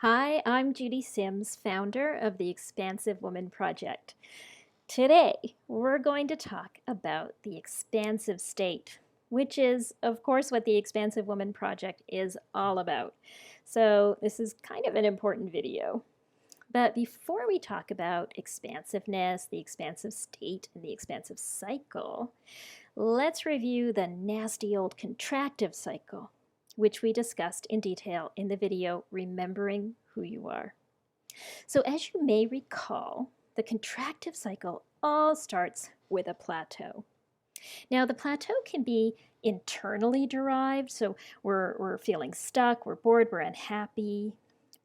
Hi, I'm Judy Sims, founder of the Expansive Woman Project. Today, we're going to talk about the expansive state, which is, of course, what the Expansive Woman Project is all about. So, this is kind of an important video. But before we talk about expansiveness, the expansive state, and the expansive cycle, let's review the nasty old contractive cycle, which we discussed in detail in the video Remembering Who You Are. So, as you may recall, the contractive cycle all starts with a plateau. Now, the plateau can be internally derived, so we're feeling stuck, we're bored, we're unhappy,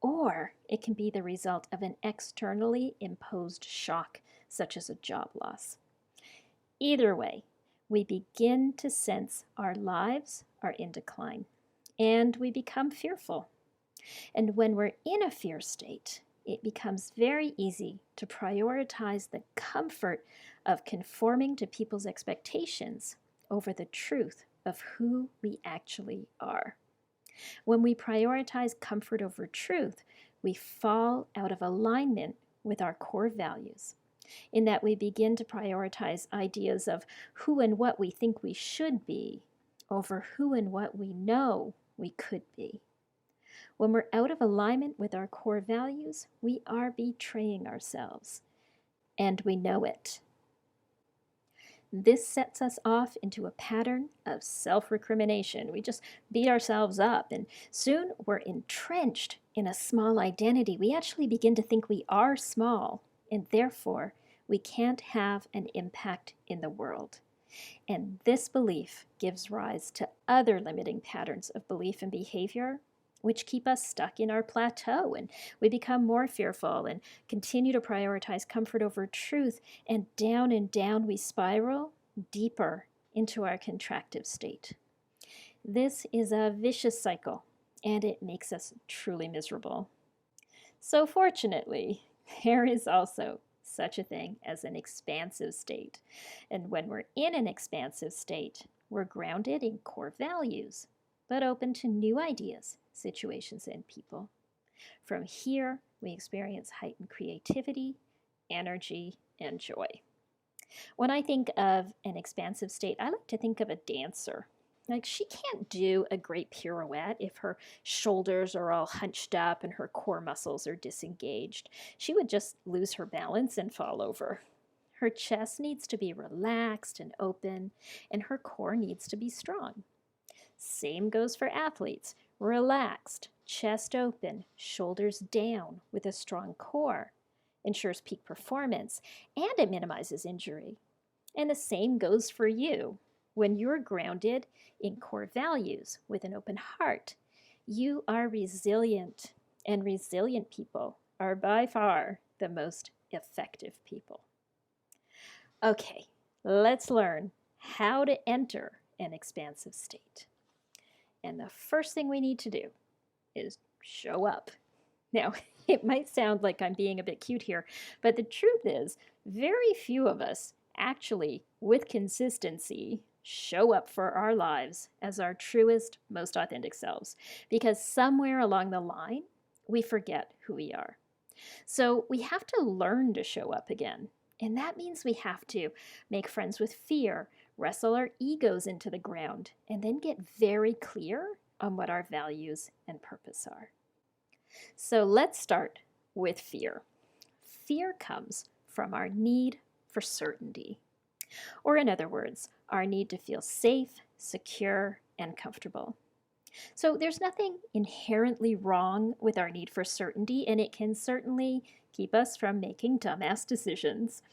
or it can be the result of an externally imposed shock, such as a job loss. Either way, we begin to sense our lives are in decline and we become fearful. And when we're in a fear state, it becomes very easy to prioritize the comfort of conforming to people's expectations over the truth of who we actually are. When we prioritize comfort over truth, we fall out of alignment with our core values, in that we begin to prioritize ideas of who and what we think we should be over who and what we know we could be. When we're out of alignment with our core values, we are betraying ourselves, and we know it. This sets us off into a pattern of self-recrimination. We just beat ourselves up, and soon we're entrenched in a small identity. We actually begin to think we are small, and therefore we can't have an impact in the world. And this belief gives rise to other limiting patterns of belief and behavior, which keep us stuck in our plateau, and we become more fearful and continue to prioritize comfort over truth, and down we spiral deeper into our contractive state. This is a vicious cycle, and it makes us truly miserable. So fortunately, there is also such a thing as an expansive state. And when we're in an expansive state, we're grounded in core values, but open to new ideas, situations, and people. From here, we experience heightened creativity, energy, and joy. When I think of an expansive state, I like to think of a dancer. Like, she can't do a great pirouette if her shoulders are all hunched up and her core muscles are disengaged. She would just lose her balance and fall over. Her chest needs to be relaxed and open, and her core needs to be strong. Same goes for athletes. Relaxed, chest open, shoulders down with a strong core ensures peak performance, and it minimizes injury. And the same goes for you. When you're grounded in core values with an open heart, you are resilient, and resilient people are by far the most effective people. Okay, let's learn how to enter an expansive state. And the first thing we need to do is show up. Now, it might sound like I'm being a bit cute here, but the truth is, very few of us actually, with consistency, show up for our lives as our truest, most authentic selves, because somewhere along the line, we forget who we are. So we have to learn to show up again. And that means we have to make friends with fear, wrestle our egos into the ground, and then get very clear on what our values and purpose are. So let's start with fear. Fear comes from our need for certainty, or in other words, our need to feel safe, secure, and comfortable. So there's nothing inherently wrong with our need for certainty, and it can certainly keep us from making dumbass decisions.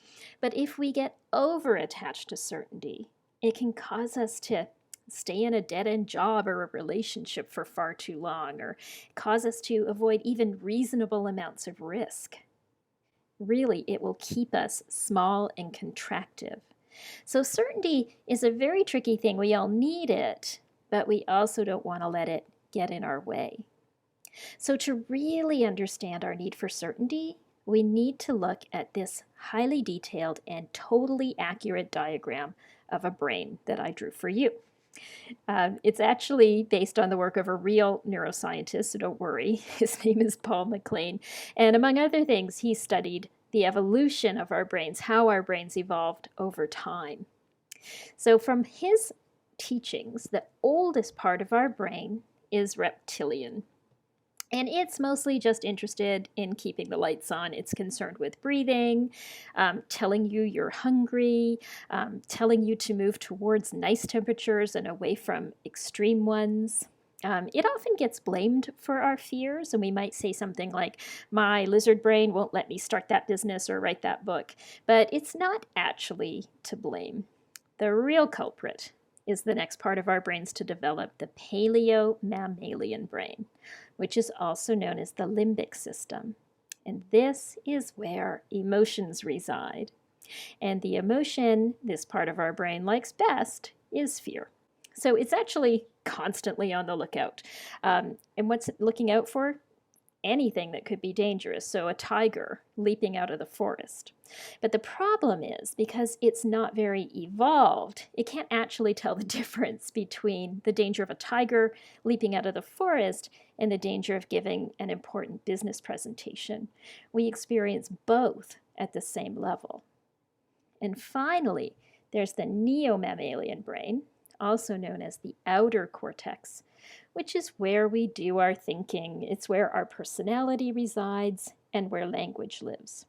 But if we get over-attached to certainty, it can cause us to stay in a dead-end job or a relationship for far too long, or cause us to avoid even reasonable amounts of risk. Really, it will keep us small and contractive. So certainty is a very tricky thing. We all need it, but we also don't want to let it get in our way. So to really understand our need for certainty, we need to look at this highly detailed and totally accurate diagram of a brain that I drew for you. It's actually based on the work of a real neuroscientist, so don't worry. His name is Paul MacLean. And among other things, he studied the evolution of our brains, how our brains evolved over time. So, from his teachings, the oldest part of our brain is reptilian. And it's mostly just interested in keeping the lights on. It's concerned with breathing, telling you you're hungry, telling you to move towards nice temperatures and away from extreme ones. It often gets blamed for our fears, and we might say something like, my lizard brain won't let me start that business or write that book. But it's not actually to blame. The real culprit is the next part of our brains to develop, the paleo-mammalian brain, which is also known as the limbic system. And this is where emotions reside. And the emotion this part of our brain likes best is fear. So it's actually constantly on the lookout. And what's it looking out for? Anything that could be dangerous, so a tiger leaping out of the forest. But the problem is, because it's not very evolved, it can't actually tell the difference between the danger of a tiger leaping out of the forest and the danger of giving an important business presentation. We experience both at the same level. And finally, there's the neo-mammalian brain, also known as the outer cortex, which is where we do our thinking. It's where our personality resides and where language lives.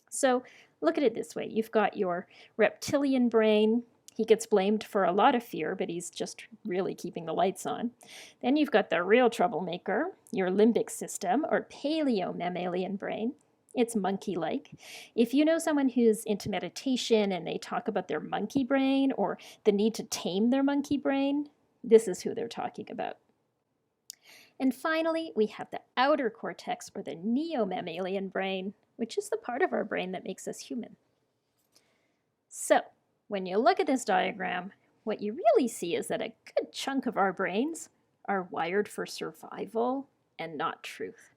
So look at it this way. You've got your reptilian brain. He gets blamed for a lot of fear, but he's just really keeping the lights on. Then you've got the real troublemaker, your limbic system, or paleo-mammalian brain. It's monkey-like. If you know someone who's into meditation and they talk about their monkey brain or the need to tame their monkey brain, this is who they're talking about. And finally, we have the outer cortex, or the neo-mammalian brain, which is the part of our brain that makes us human. So, when you look at this diagram, what you really see is that a good chunk of our brains are wired for survival and not truth.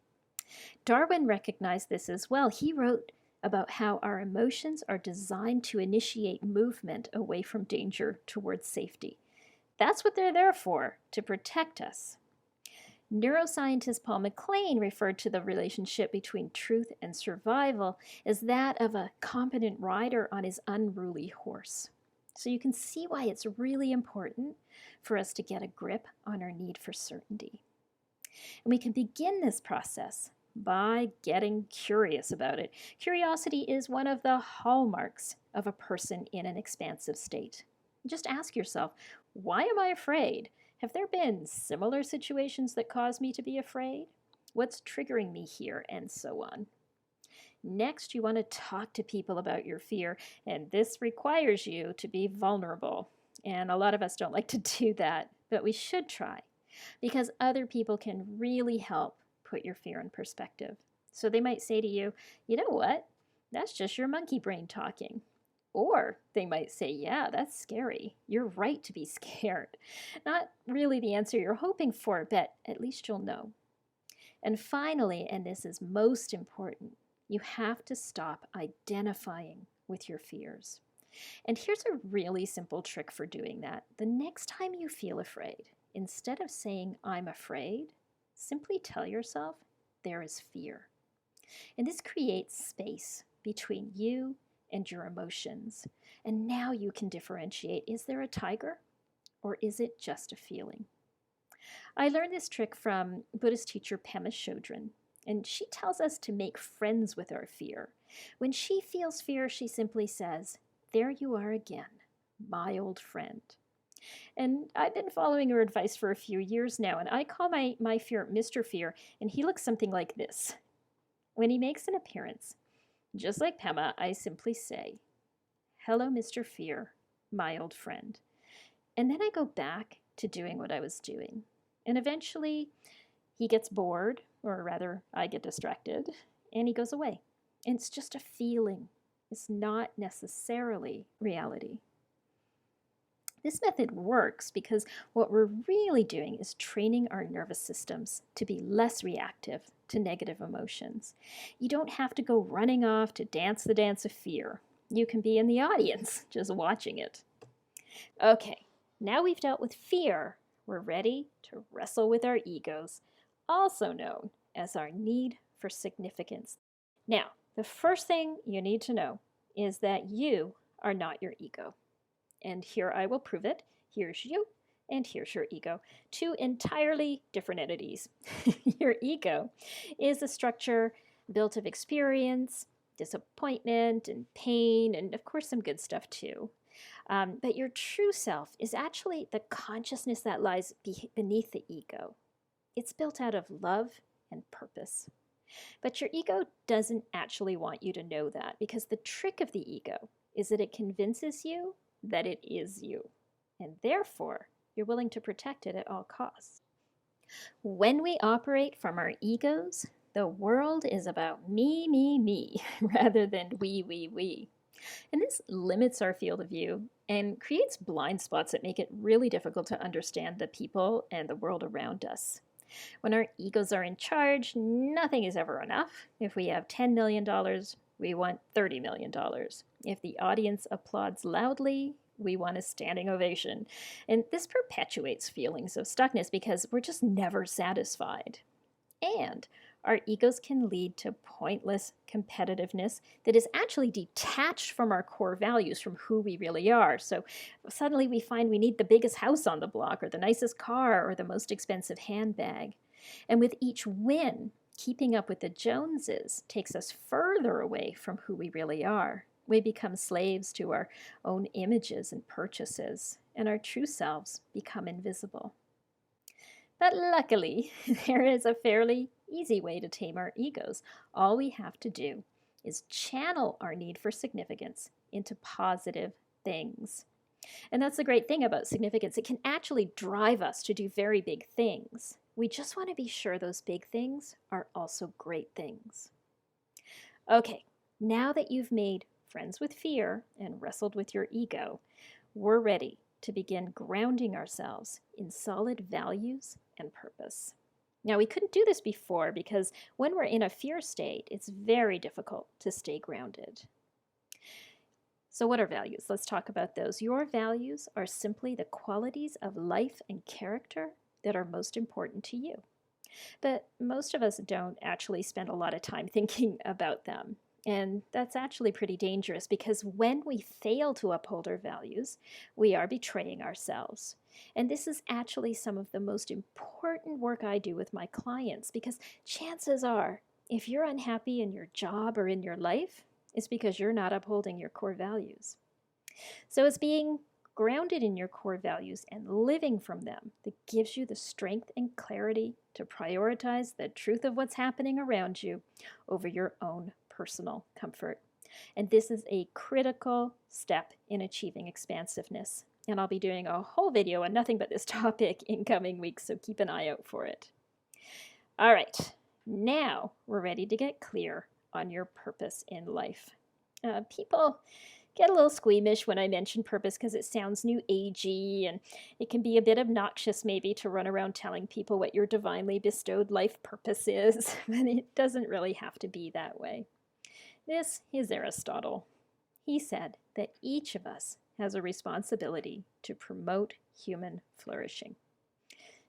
Darwin recognized this as well. He wrote about how our emotions are designed to initiate movement away from danger towards safety. That's what they're there for, to protect us. Neuroscientist Paul MacLean referred to the relationship between truth and survival as that of a competent rider on his unruly horse. So you can see why it's really important for us to get a grip on our need for certainty. And we can begin this process by getting curious about it. Curiosity is one of the hallmarks of a person in an expansive state. Just ask yourself, why am I afraid? Have there been similar situations that cause me to be afraid? What's triggering me here? And so on. Next, you want to talk to people about your fear, and this requires you to be vulnerable. And a lot of us don't like to do that, but we should try, because other people can really help put your fear in perspective. So they might say to you, you know what? That's just your monkey brain talking. Or they might say, yeah, that's scary. You're right to be scared. Not really the answer you're hoping for, but at least you'll know. And finally, and this is most important, you have to stop identifying with your fears. And here's a really simple trick for doing that. The next time you feel afraid, instead of saying, I'm afraid, simply tell yourself, there is fear. And this creates space between you and your emotions. And now you can differentiate, is there a tiger or is it just a feeling? I learned this trick from Buddhist teacher Pema Chodron, and she tells us to make friends with our fear. When she feels fear, she simply says, there you are again, my old friend. And I've been following her advice for a few years now, and I call my fear Mr. Fear, and he looks something like this. When he makes an appearance, just like Pema, I simply say, hello, Mr. Fear, my old friend. And then I go back to doing what I was doing. And eventually he gets bored, or rather I get distracted, and he goes away. And it's just a feeling. It's not necessarily reality. This method works because what we're really doing is training our nervous systems to be less reactive to negative emotions. You don't have to go running off to dance the dance of fear. You can be in the audience, just watching it. Okay, Now we've dealt with fear, we're ready to wrestle with our egos, also known as our need for significance. Now, the first thing you need to know is that you are not your ego. And here I will prove it. Here's you, and here's your ego. Two entirely different entities. Your ego is a structure built of experience, disappointment, and pain, and of course, some good stuff too. But your true self is actually the consciousness that lies beneath the ego. It's built out of love and purpose. But your ego doesn't actually want you to know that, because the trick of the ego is that it convinces you that it is you, and therefore you're willing to protect it at all costs. When we operate from our egos, the world is about me, rather than we. And this limits our field of view and creates blind spots that make it really difficult to understand the people and the world around us. When our egos are in charge, nothing is ever enough. If we have $10 million, we want $30 million. If the audience applauds loudly, we want a standing ovation. And this perpetuates feelings of stuckness because we're just never satisfied. And our egos can lead to pointless competitiveness that is actually detached from our core values, from who we really are. So suddenly we find we need the biggest house on the block, or the nicest car, or the most expensive handbag. And with each win, keeping up with the Joneses takes us further away from who we really are. We become slaves to our own images and purchases, and our true selves become invisible. But luckily, there is a fairly easy way to tame our egos. All we have to do is channel our need for significance into positive things. And that's the great thing about significance. It can actually drive us to do very big things. We just want to be sure those big things are also great things. Okay, now that you've made friends with fear and wrestled with your ego, we're ready to begin grounding ourselves in solid values and purpose. Now, we couldn't do this before because when we're in a fear state, it's very difficult to stay grounded. So, what are values? Let's talk about those. Your values are simply the qualities of life and character that are most important to you. But most of us don't actually spend a lot of time thinking about them. And that's actually pretty dangerous, because when we fail to uphold our values, we are betraying ourselves. And this is actually some of the most important work I do with my clients, because chances are, if you're unhappy in your job or in your life, it's because you're not upholding your core values. So it's being grounded in your core values and living from them that gives you the strength and clarity to prioritize the truth of what's happening around you over your own personal comfort. And this is a critical step in achieving expansiveness. And I'll be doing a whole video on nothing but this topic in coming weeks, so keep an eye out for it. All right, now we're ready to get clear on your purpose in life. People get a little squeamish when I mention purpose because it sounds new agey, and it can be a bit obnoxious maybe to run around telling people what your divinely bestowed life purpose is, but it doesn't really have to be that way. This is Aristotle. He said that each of us has a responsibility to promote human flourishing.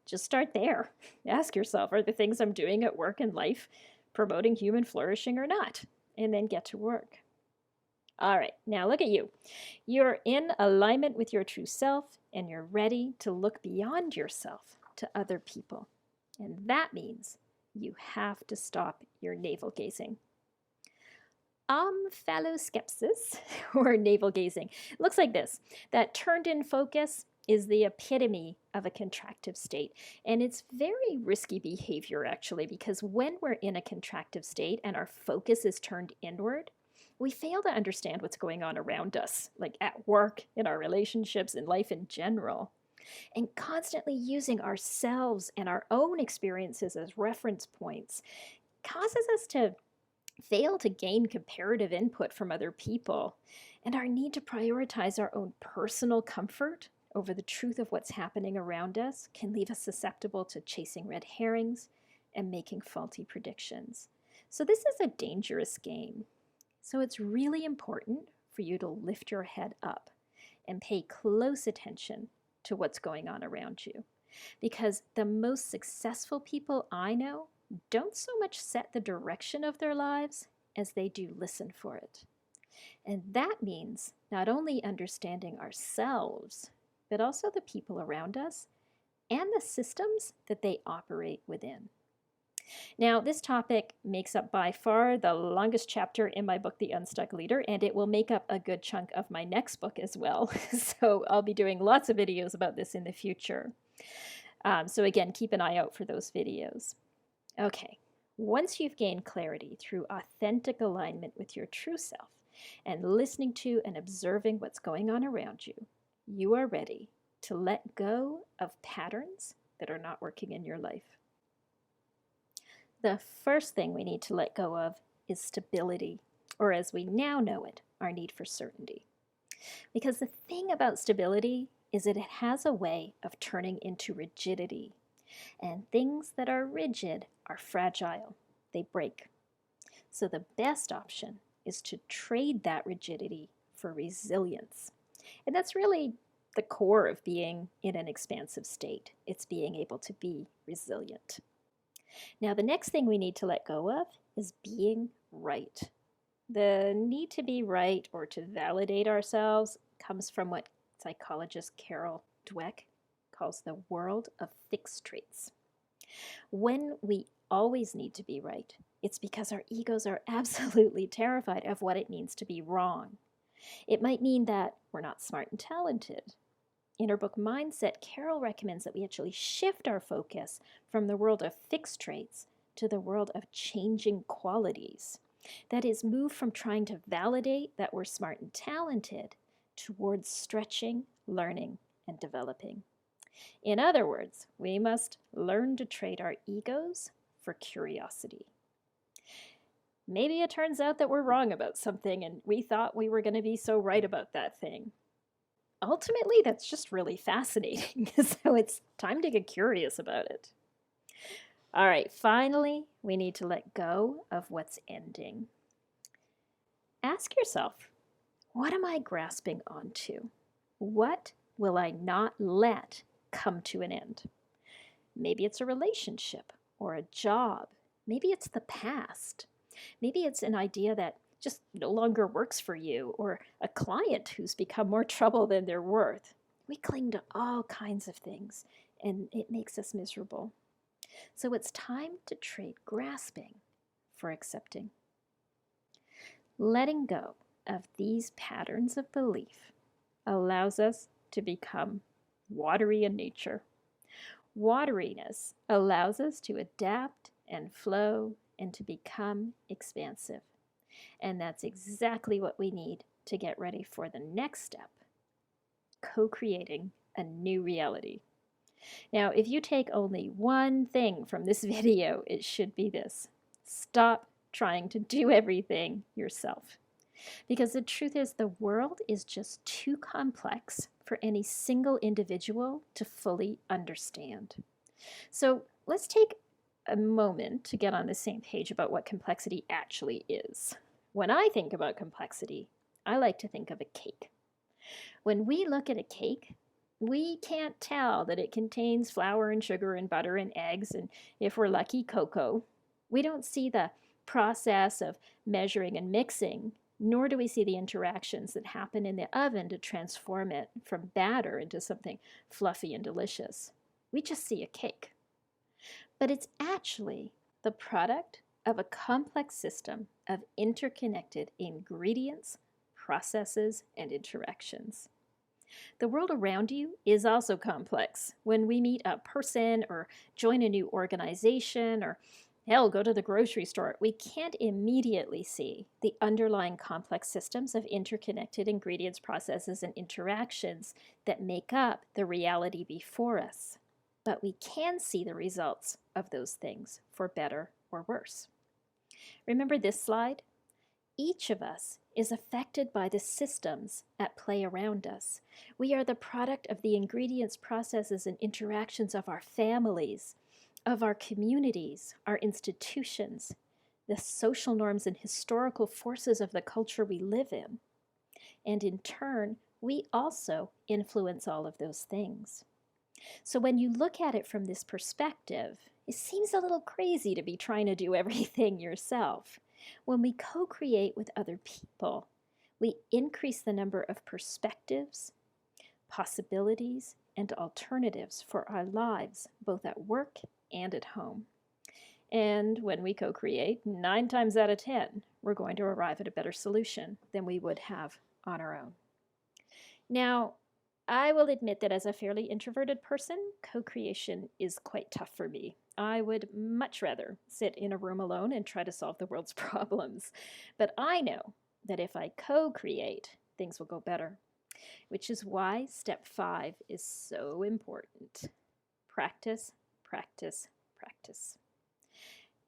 Just start there. Ask yourself, are the things I'm doing at work and life promoting human flourishing or not? And then get to work. All right, now look at you. You're in alignment with your true self, and you're ready to look beyond yourself to other people. And that means you have to stop your navel gazing. Omphaloskepsis, or navel gazing, looks like this. That turned in focus is the epitome of a contractive state. And it's very risky behavior, actually, because when we're in a contractive state and our focus is turned inward, we fail to understand what's going on around us, like at work, in our relationships, in life in general. And constantly using ourselves and our own experiences as reference points causes us to fail to gain comparative input from other people. And our need to prioritize our own personal comfort over the truth of what's happening around us can leave us susceptible to chasing red herrings and making faulty predictions. So this is a dangerous game. So it's really important for you to lift your head up and pay close attention to what's going on around you. Because the most successful people I know don't so much set the direction of their lives as they do listen for it. And that means not only understanding ourselves, but also the people around us and the systems that they operate within. Now, this topic makes up by far the longest chapter in my book, The Unstuck Leader, and it will make up a good chunk of my next book as well. So I'll be doing lots of videos about this in the future. So again, keep an eye out for those videos. Okay, once you've gained clarity through authentic alignment with your true self and listening to and observing what's going on around you, you are ready to let go of patterns that are not working in your life. The first thing we need to let go of is stability, or as we now know it, our need for certainty. Because the thing about stability is that it has a way of turning into rigidity. And things that are rigid are fragile. They break. So the best option is to trade that rigidity for resilience. And that's really the core of being in an expansive state. It's being able to be resilient. Now, the next thing we need to let go of is being right. The need to be right or to validate ourselves comes from what psychologist Carol Dweck calls the world of fixed traits. When we always need to be right, it's because our egos are absolutely terrified of what it means to be wrong. It might mean that we're not smart and talented. In her book Mindset, Carol recommends that we actually shift our focus from the world of fixed traits to the world of changing qualities. That is, move from trying to validate that we're smart and talented towards stretching, learning, and developing. In other words, we must learn to trade our egos for curiosity. Maybe it turns out that we're wrong about something and we thought we were going to be so right about that thing. Ultimately, that's just really fascinating, so it's time to get curious about it. All right, finally, we need to let go of what's ending. Ask yourself, what am I grasping onto? What will I not let come to an end? Maybe it's a relationship or a job. Maybe it's the past. Maybe it's an idea that just no longer works for you, or a client who's become more trouble than they're worth. We cling to all kinds of things, and it makes us miserable. So it's time to trade grasping for accepting. Letting go of these patterns of belief allows us to become watery in nature. Wateriness allows us to adapt and flow and to become expansive. And that's exactly what we need to get ready for the next step, co-creating a new reality. Now, if you take only one thing from this video, it should be this: stop trying to do everything yourself. Because the truth is, the world is just too complex for any single individual to fully understand. So let's take a moment to get on the same page about what complexity actually is. When I think about complexity, I like to think of a cake. When we look at a cake, we can't tell that it contains flour and sugar and butter and eggs and, if we're lucky, cocoa. We don't see the process of measuring and mixing, nor do we see the interactions that happen in the oven to transform it from batter into something fluffy and delicious. We just see a cake. But it's actually the product of a complex system of interconnected ingredients, processes, and interactions. The world around you is also complex. When we meet a person or join a new organization or hell, go to the grocery store, we can't immediately see the underlying complex systems of interconnected ingredients, processes, and interactions that make up the reality before us. But we can see the results of those things, for better or worse. Remember this slide? Each of us is affected by the systems at play around us. We are the product of the ingredients, processes, and interactions of our families, of our communities, our institutions, the social norms and historical forces of the culture we live in. And in turn, we also influence all of those things. So when you look at it from this perspective, it seems a little crazy to be trying to do everything yourself. When we co-create with other people, we increase the number of perspectives, possibilities, and alternatives for our lives, both at work and at home. And when we co-create, 9 times out of 10, we're going to arrive at a better solution than we would have on our own. Now, I will admit that as a fairly introverted person, co-creation is quite tough for me. I would much rather sit in a room alone and try to solve the world's problems. But I know that if I co-create, things will go better, which is why step 5 is so important. Practice, practice, practice.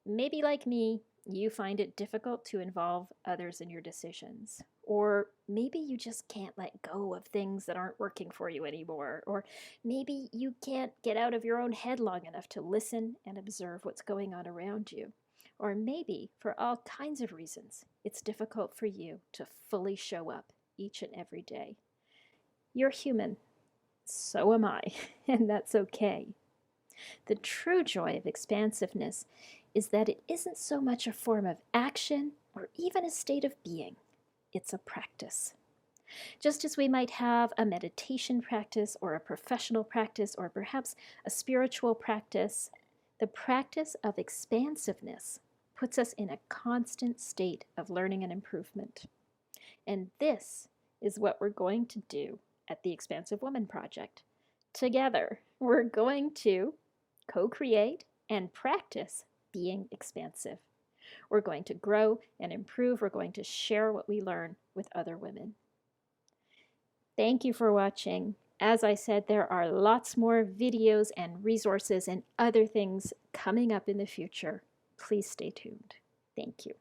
Maybe like me, you find it difficult to involve others in your decisions. Or maybe you just can't let go of things that aren't working for you anymore. Or maybe you can't get out of your own head long enough to listen and observe what's going on around you. Or maybe, for all kinds of reasons, it's difficult for you to fully show up each and every day. You're human. So am I, and that's okay. The true joy of expansiveness is that it isn't so much a form of action or even a state of being. It's a practice. Just as we might have a meditation practice or a professional practice or perhaps a spiritual practice, the practice of expansiveness puts us in a constant state of learning and improvement. And this is what we're going to do at the Expansive Woman Project. Together, we're going to co-create and practice being expansive. We're going to grow and improve. We're going to share what we learn with other women. Thank you for watching. As I said, there are lots more videos and resources and other things coming up in the future. Please stay tuned. Thank you.